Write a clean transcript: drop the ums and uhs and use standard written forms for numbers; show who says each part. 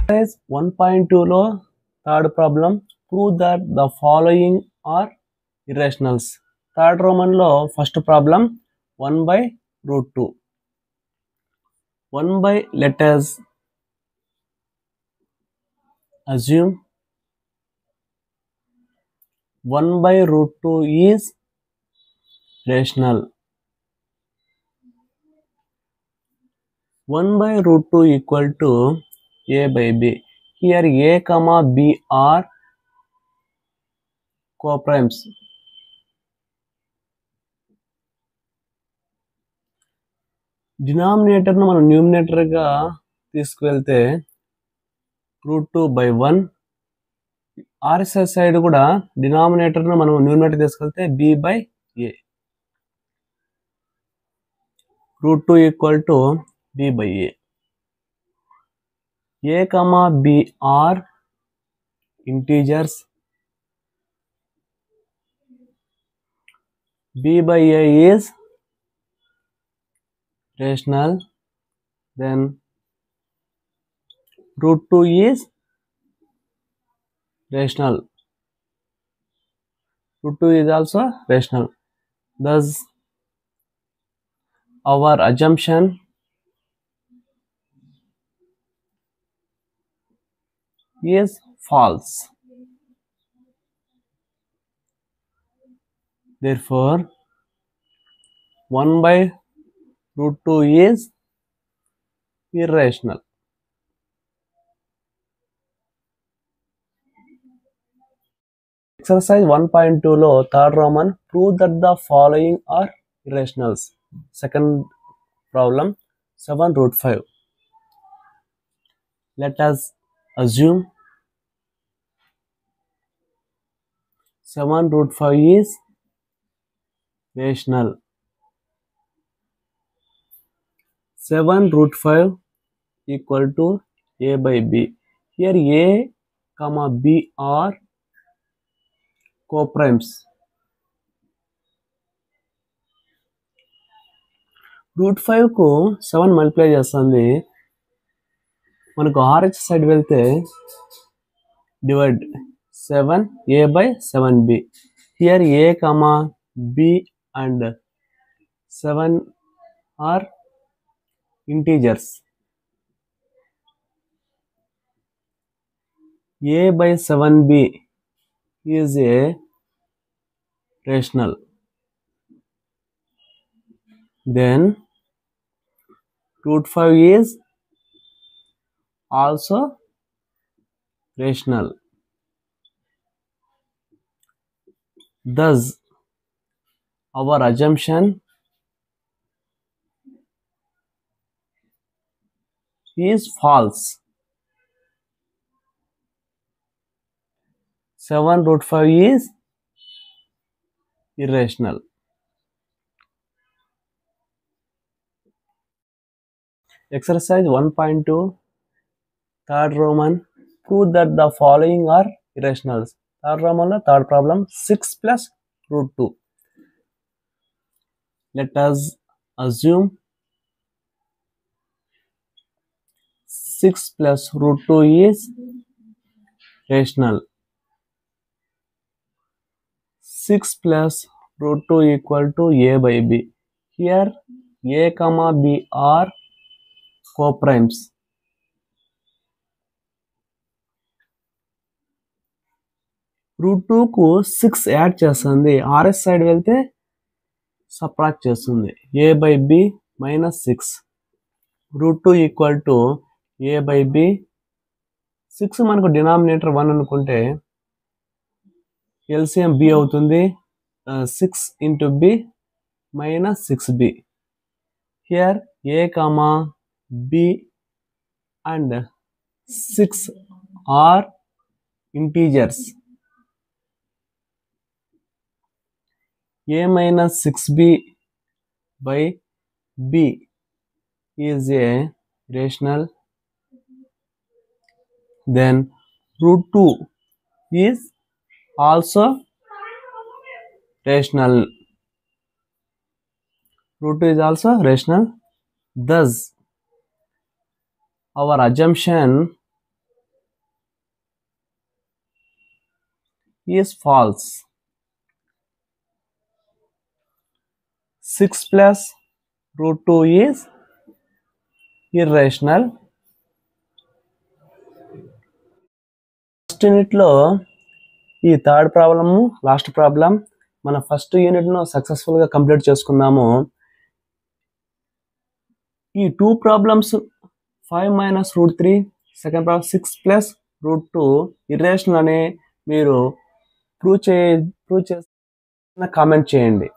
Speaker 1: Exercise 1.2 లో third problem, prove that the following are irrationals. Third Roman లో first problem 1 by root 2. 1 by, let us assume 1 by root 2 is rational. 1 by root 2 equal to a by b. Here a comma b are coprimes. Denominator ను మనం numerator గా తీసుకువెళ్తే root 2 by 1. RHS side కూడా denominator ను మనం numerator తీసుకెళ్తే b by a. Root 2 equal to b by a. a comma b are integers. b by a is rational. Then root 2 is rational. Root 2 is also rational. Thus our assumption is false. Therefore 1 by root 2 is irrational. Exercise 1.2 లో third Roman, prove that the following are irrationals. Second problem 7 root 5. Let us assume 7 root 5 is rational. 7 root 5 equal to a by b. Here a comma b are coprimes. Root 5 కు 7 multiply చేస్తుంది. మనకు RH side వెళ్తే divide 7 a by 7b. Here a comma b and 7 are integers. a by 7b is a rational. Then root 5 is also rational. Thus our assumption is false. 7 root 5 is irrational. Exercise 1.2 third Roman, prove that the following are irrationals. Third Roman lo third problem 6 plus root 2. Let us assume 6 plus root 2 is rational. 6 plus root 2 equal to a by b. Here a comma b are coprimes. Root 2 కు 6 add చేస్తుంది. RHS side వెళ్తే subtract చేస్తుంది. a by b minus 6. Root 2 equal to a by b. 6 మనకు denominator 1 అనుకుంటే LCM b అవుతుంది. 6 into b minus 6b. Here a comma b and 6 are integers. a minus 6b by b is a rational. Then root 2 is also rational. Root 2 is also rational. Thus our assumption is false. 6 plus root 2 is irrational. First యూనిట్లో ఈ third problem last problem మన first యూనిట్ను సక్సెస్ఫుల్గా complete చేసుకున్నాము. ఈ 2 problems 5 minus root 3, second problem 6 plus root 2 irrational అని మీరు prove చేసిన కామెంట్ చేయండి.